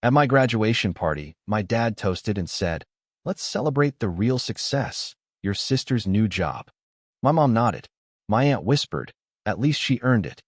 At my graduation party, my dad toasted and said, "Let's celebrate the real success, your sister's new job." My mom nodded. My aunt whispered, "At least she earned it."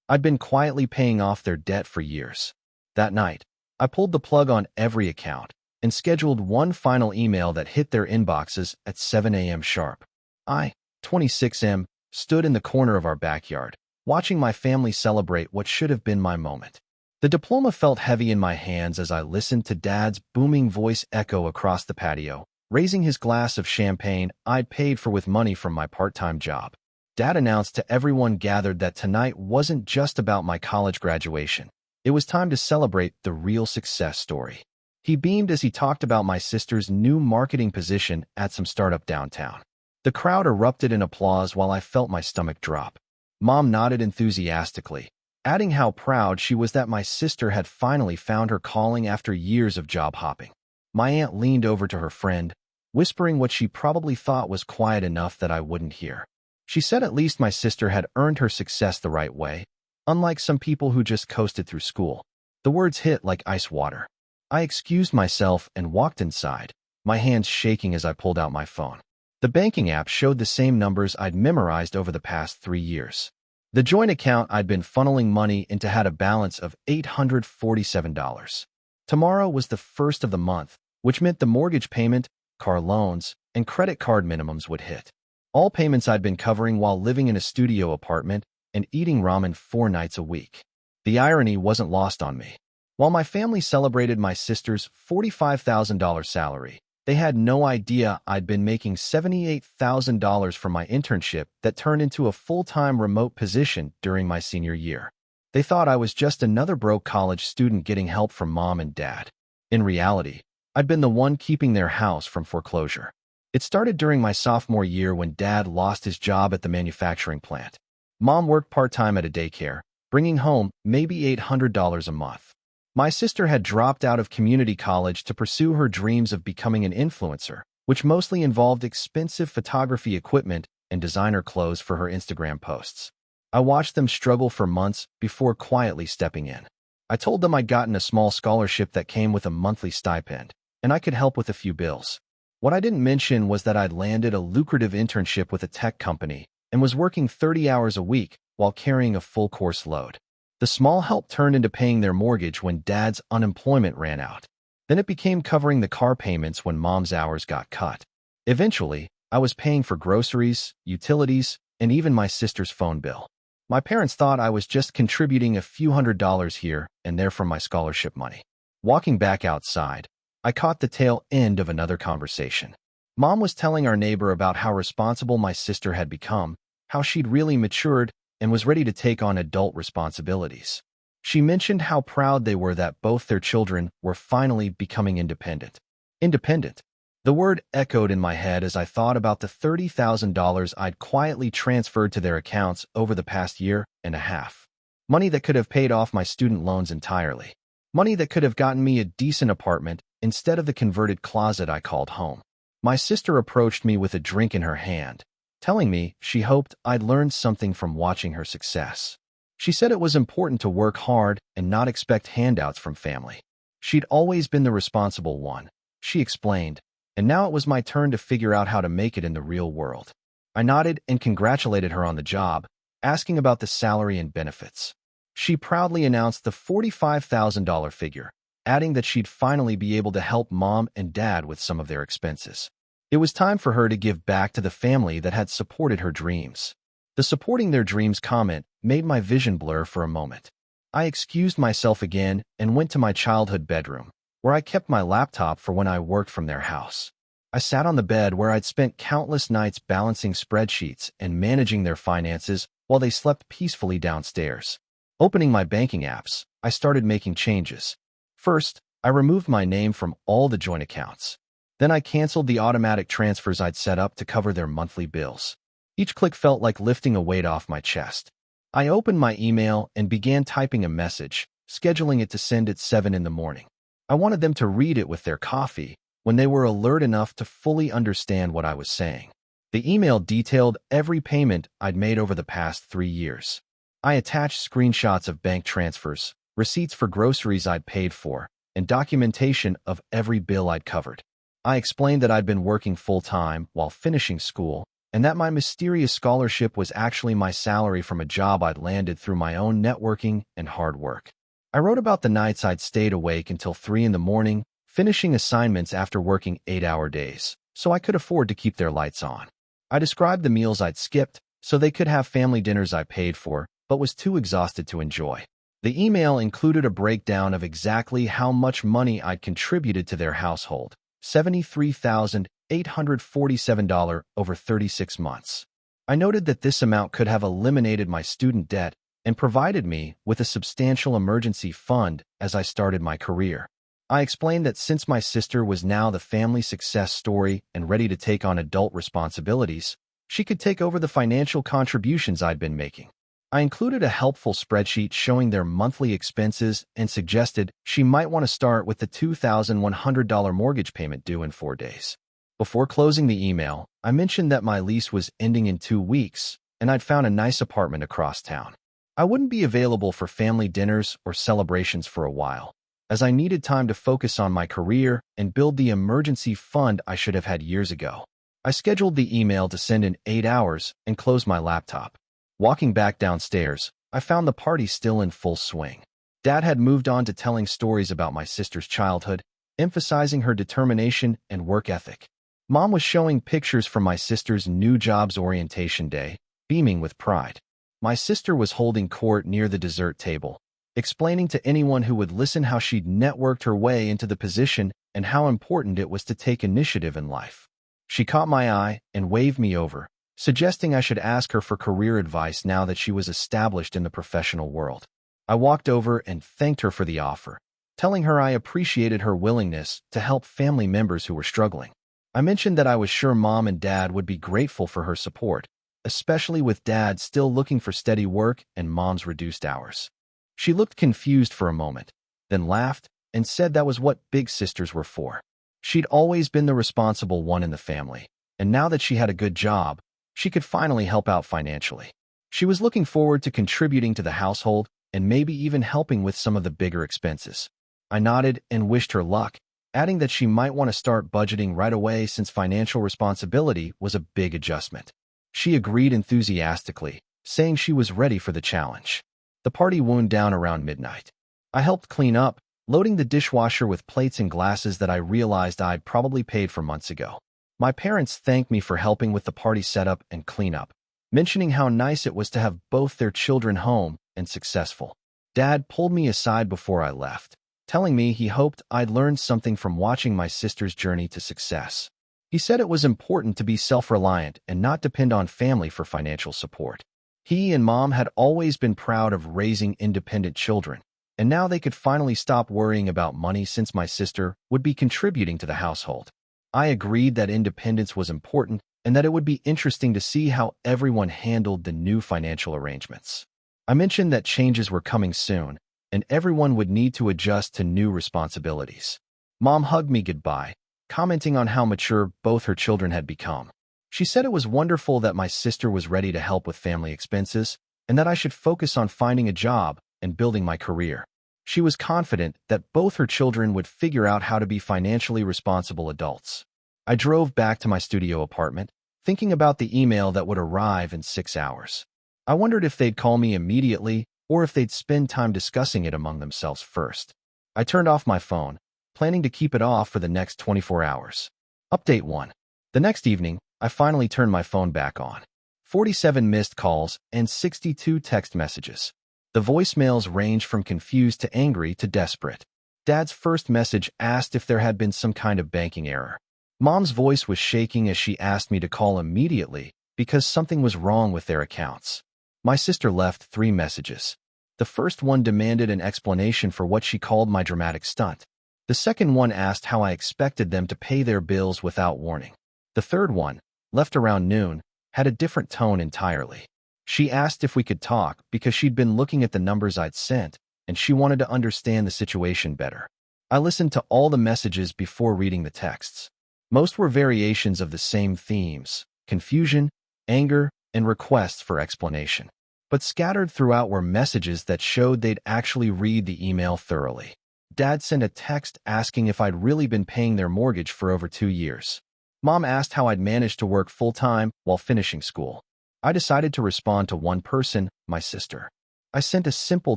I'd been quietly paying off their debt for years. That night, I pulled the plug on every account and scheduled one final email that hit their inboxes at 7 a.m. sharp. I, 26M, stood in the corner of our backyard, watching my family celebrate what should have been my moment. The diploma felt heavy in my hands as I listened to Dad's booming voice echo across the patio, raising his glass of champagne I'd paid for with money from my part-time job. Dad announced to everyone gathered that tonight wasn't just about my college graduation. It was time to celebrate the real success story. He beamed as he talked about my sister's new marketing position at some startup downtown. The crowd erupted in applause while I felt my stomach drop. Mom nodded enthusiastically, adding how proud she was that my sister had finally found her calling after years of job hopping. My aunt leaned over to her friend, whispering what she probably thought was quiet enough that I wouldn't hear. She said at least my sister had earned her success the right way, unlike some people who just coasted through school. The words hit like ice water. I excused myself and walked inside, my hands shaking as I pulled out my phone. The banking app showed the same numbers I'd memorized over the past 3 years. The joint account I'd been funneling money into had a balance of $847. Tomorrow was the first of the month, which meant the mortgage payment, car loans, and credit card minimums would hit. All payments I'd been covering while living in a studio apartment and eating ramen 4 nights a week. The irony wasn't lost on me. While my family celebrated my sister's $45,000 salary, they had no idea I'd been making $78,000 from my internship that turned into a full-time remote position during my senior year. They thought I was just another broke college student getting help from mom and dad. In reality, I'd been the one keeping their house from foreclosure. It started during my sophomore year when Dad lost his job at the manufacturing plant. Mom worked part-time at a daycare, bringing home maybe $800 a month. My sister had dropped out of community college to pursue her dreams of becoming an influencer, which mostly involved expensive photography equipment and designer clothes for her Instagram posts. I watched them struggle for months before quietly stepping in. I told them I'd gotten a small scholarship that came with a monthly stipend, and I could help with a few bills. What I didn't mention was that I'd landed a lucrative internship with a tech company and was working 30 hours a week while carrying a full course load. The small help turned into paying their mortgage when Dad's unemployment ran out. Then it became covering the car payments when Mom's hours got cut. Eventually, I was paying for groceries, utilities, and even my sister's phone bill. My parents thought I was just contributing a few $100s here and there from my scholarship money. Walking back outside, I caught the tail end of another conversation. Mom was telling our neighbor about how responsible my sister had become, how she'd really matured and was ready to take on adult responsibilities. She mentioned how proud they were that both their children were finally becoming independent. Independent. The word echoed in my head as I thought about the $30,000 I'd quietly transferred to their accounts over the past year and a half. Money that could have paid off my student loans entirely. Money that could have gotten me a decent apartment instead of the converted closet I called home. My sister approached me with a drink in her hand, telling me she hoped I'd learned something from watching her success. She said it was important to work hard and not expect handouts from family. She'd always been the responsible one, she explained, and now it was my turn to figure out how to make it in the real world. I nodded and congratulated her on the job, asking about the salary and benefits. She proudly announced the $45,000 figure, adding that she'd finally be able to help Mom and Dad with some of their expenses. It was time for her to give back to the family that had supported her dreams. The supporting their dreams comment made my vision blur for a moment. I excused myself again and went to my childhood bedroom, where I kept my laptop for when I worked from their house. I sat on the bed where I'd spent countless nights balancing spreadsheets and managing their finances while they slept peacefully downstairs. Opening my banking apps, I started making changes. First, I removed my name from all the joint accounts. Then I canceled the automatic transfers I'd set up to cover their monthly bills. Each click felt like lifting a weight off my chest. I opened my email and began typing a message, scheduling it to send at 7 in the morning. I wanted them to read it with their coffee when they were alert enough to fully understand what I was saying. The email detailed every payment I'd made over the past 3 years. I attached screenshots of bank transfers, receipts for groceries I'd paid for, and documentation of every bill I'd covered. I explained that I'd been working full-time while finishing school, and that my mysterious scholarship was actually my salary from a job I'd landed through my own networking and hard work. I wrote about the nights I'd stayed awake until 3 in the morning, finishing assignments after working 8-hour days, so I could afford to keep their lights on. I described the meals I'd skipped so they could have family dinners I paid for, but was too exhausted to enjoy. The email included a breakdown of exactly how much money I'd contributed to their household, $73,847 over 36 months. I noted that this amount could have eliminated my student debt and provided me with a substantial emergency fund as I started my career. I explained that since my sister was now the family success story and ready to take on adult responsibilities, she could take over the financial contributions I'd been making. I included a helpful spreadsheet showing their monthly expenses and suggested she might want to start with the $2,100 mortgage payment due in 4 days. Before closing the email, I mentioned that my lease was ending in 2 weeks and I'd found a nice apartment across town. I wouldn't be available for family dinners or celebrations for a while, as I needed time to focus on my career and build the emergency fund I should have had years ago. I scheduled the email to send in 8 hours and closed my laptop. Walking back downstairs, I found the party still in full swing. Dad had moved on to telling stories about my sister's childhood, emphasizing her determination and work ethic. Mom was showing pictures from my sister's new job's orientation day, beaming with pride. My sister was holding court near the dessert table, explaining to anyone who would listen how she'd networked her way into the position and how important it was to take initiative in life. She caught my eye and waved me over, suggesting I should ask her for career advice now that she was established in the professional world. I walked over and thanked her for the offer, telling her I appreciated her willingness to help family members who were struggling. I mentioned that I was sure Mom and Dad would be grateful for her support, especially with Dad still looking for steady work and Mom's reduced hours. She looked confused for a moment, then laughed and said that was what big sisters were for. She'd always been the responsible one in the family, and now that she had a good job, she could finally help out financially. She was looking forward to contributing to the household and maybe even helping with some of the bigger expenses. I nodded and wished her luck, adding that she might want to start budgeting right away since financial responsibility was a big adjustment. She agreed enthusiastically, saying she was ready for the challenge. The party wound down around midnight. I helped clean up, loading the dishwasher with plates and glasses that I realized I'd probably paid for months ago. My parents thanked me for helping with the party setup and cleanup, mentioning how nice it was to have both their children home and successful. Dad pulled me aside before I left, telling me he hoped I'd learned something from watching my sister's journey to success. He said it was important to be self-reliant and not depend on family for financial support. He and Mom had always been proud of raising independent children, and now they could finally stop worrying about money since my sister would be contributing to the household. I agreed that independence was important and that it would be interesting to see how everyone handled the new financial arrangements. I mentioned that changes were coming soon, and everyone would need to adjust to new responsibilities. Mom hugged me goodbye, commenting on how mature both her children had become. She said it was wonderful that my sister was ready to help with family expenses and that I should focus on finding a job and building my career. She was confident that both her children would figure out how to be financially responsible adults. I drove back to my studio apartment, thinking about the email that would arrive in 6 hours. I wondered if they'd call me immediately or if they'd spend time discussing it among themselves first. I turned off my phone, planning to keep it off for the next 24 hours. Update 1. The next evening, I finally turned my phone back on. 47 missed calls and 62 text messages. The voicemails ranged from confused to angry to desperate. Dad's first message asked if there had been some kind of banking error. Mom's voice was shaking as she asked me to call immediately because something was wrong with their accounts. My sister left 3 messages. The first one demanded an explanation for what she called my dramatic stunt. The second one asked how I expected them to pay their bills without warning. The third one, left around noon, had a different tone entirely. She asked if we could talk because she'd been looking at the numbers I'd sent, and she wanted to understand the situation better. I listened to all the messages before reading the texts. Most were variations of the same themes: confusion, anger, and requests for explanation. But scattered throughout were messages that showed they'd actually read the email thoroughly. Dad sent a text asking if I'd really been paying their mortgage for over 2 years. Mom asked how I'd managed to work full-time while finishing school. I decided to respond to one person, my sister. I sent a simple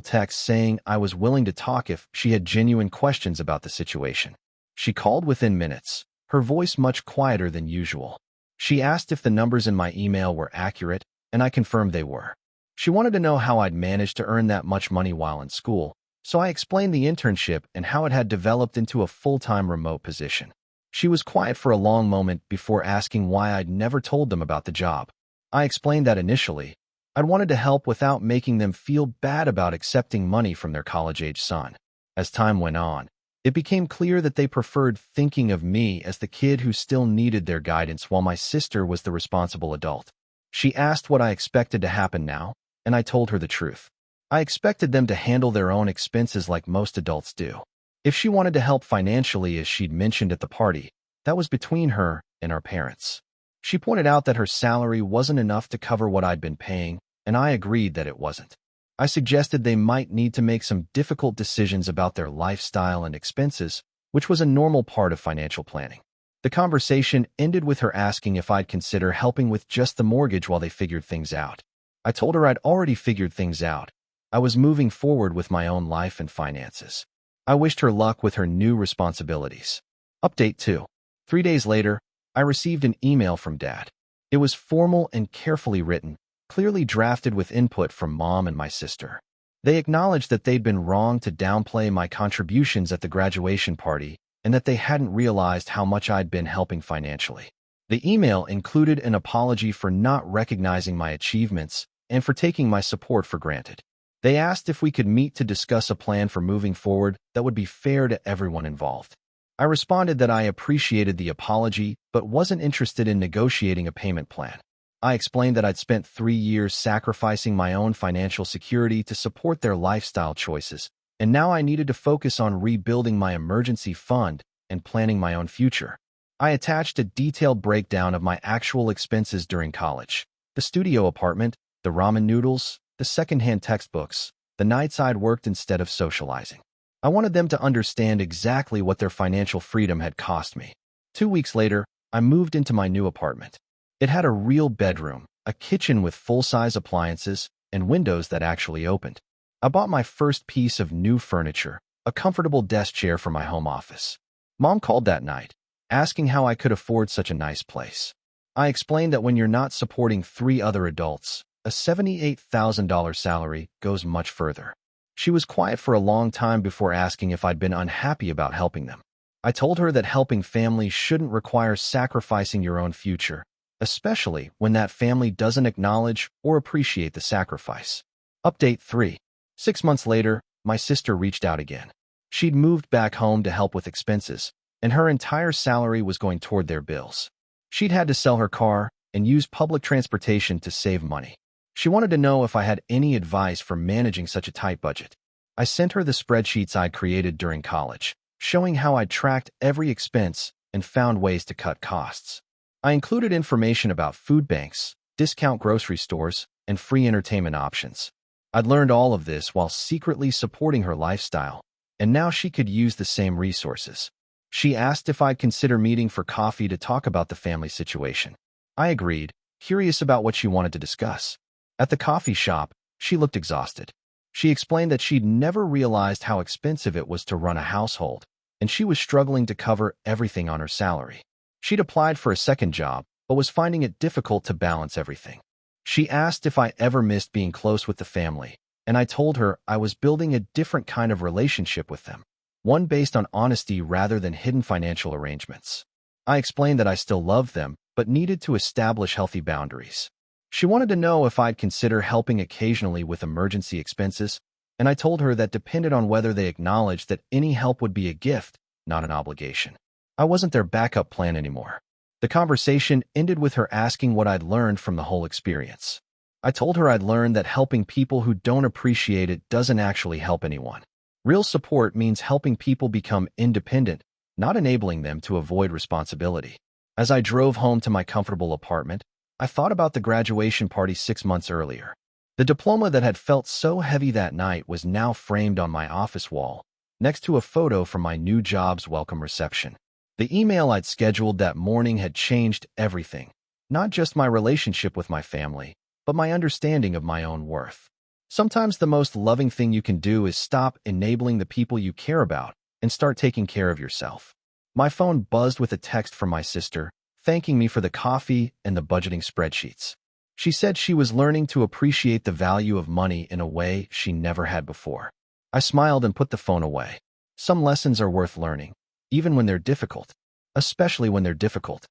text saying I was willing to talk if she had genuine questions about the situation. She called within minutes, her voice much quieter than usual. She asked if the numbers in my email were accurate, and I confirmed they were. She wanted to know how I'd managed to earn that much money while in school, so I explained the internship and how it had developed into a full-time remote position. She was quiet for a long moment before asking why I'd never told them about the job. I explained that initially, I'd wanted to help without making them feel bad about accepting money from their college-age son. As time went on, it became clear that they preferred thinking of me as the kid who still needed their guidance while my sister was the responsible adult. She asked what I expected to happen now, and I told her the truth. I expected them to handle their own expenses like most adults do. If she wanted to help financially, as she'd mentioned at the party, that was between her and our parents. She pointed out that her salary wasn't enough to cover what I'd been paying, and I agreed that it wasn't. I suggested they might need to make some difficult decisions about their lifestyle and expenses, which was a normal part of financial planning. The conversation ended with her asking if I'd consider helping with just the mortgage while they figured things out. I told her I'd already figured things out. I was moving forward with my own life and finances. I wished her luck with her new responsibilities. Update 2. 3 days later, I received an email from Dad. It was formal and carefully written, clearly drafted with input from Mom and my sister. They acknowledged that they'd been wrong to downplay my contributions at the graduation party and that they hadn't realized how much I'd been helping financially. The email included an apology for not recognizing my achievements and for taking my support for granted. They asked if we could meet to discuss a plan for moving forward that would be fair to everyone involved. I responded that I appreciated the apology but wasn't interested in negotiating a payment plan. I explained that I'd spent 3 years sacrificing my own financial security to support their lifestyle choices, and now I needed to focus on rebuilding my emergency fund and planning my own future. I attached a detailed breakdown of my actual expenses during college: the studio apartment, the ramen noodles, the secondhand textbooks, the nights I'd worked instead of socializing. I wanted them to understand exactly what their financial freedom had cost me. 2 weeks later, I moved into my new apartment. It had a real bedroom, a kitchen with full-size appliances, and windows that actually opened. I bought my first piece of new furniture, a comfortable desk chair for my home office. Mom called that night, asking how I could afford such a nice place. I explained that when you're not supporting 3 other adults, a $78,000 salary goes much further. She was quiet for a long time before asking if I'd been unhappy about helping them. I told her that helping families shouldn't require sacrificing your own future, especially when that family doesn't acknowledge or appreciate the sacrifice. Update 3. 6 months later, my sister reached out again. She'd moved back home to help with expenses, and her entire salary was going toward their bills. She'd had to sell her car and use public transportation to save money. She wanted to know if I had any advice for managing such a tight budget. I sent her the spreadsheets I'd created during college, showing how I'd tracked every expense and found ways to cut costs. I included information about food banks, discount grocery stores, and free entertainment options. I'd learned all of this while secretly supporting her lifestyle, and now she could use the same resources. She asked if I'd consider meeting for coffee to talk about the family situation. I agreed, curious about what she wanted to discuss. At the coffee shop, she looked exhausted. She explained that she'd never realized how expensive it was to run a household, and she was struggling to cover everything on her salary. She'd applied for a second job, but was finding it difficult to balance everything. She asked if I ever missed being close with the family, and I told her I was building a different kind of relationship with them, one based on honesty rather than hidden financial arrangements. I explained that I still loved them, but needed to establish healthy boundaries. She wanted to know if I'd consider helping occasionally with emergency expenses, and I told her that depended on whether they acknowledged that any help would be a gift, not an obligation. I wasn't their backup plan anymore. The conversation ended with her asking what I'd learned from the whole experience. I told her I'd learned that helping people who don't appreciate it doesn't actually help anyone. Real support means helping people become independent, not enabling them to avoid responsibility. As I drove home to my comfortable apartment, I thought about the graduation party 6 months earlier. The diploma that had felt so heavy that night was now framed on my office wall, next to a photo from my new job's welcome reception. The email I'd scheduled that morning had changed everything. Not just my relationship with my family, but my understanding of my own worth. Sometimes the most loving thing you can do is stop enabling the people you care about and start taking care of yourself. My phone buzzed with a text from my sister, thanking me for the coffee and the budgeting spreadsheets. She said she was learning to appreciate the value of money in a way she never had before. I smiled and put the phone away. Some lessons are worth learning, even when they're difficult, especially when they're difficult.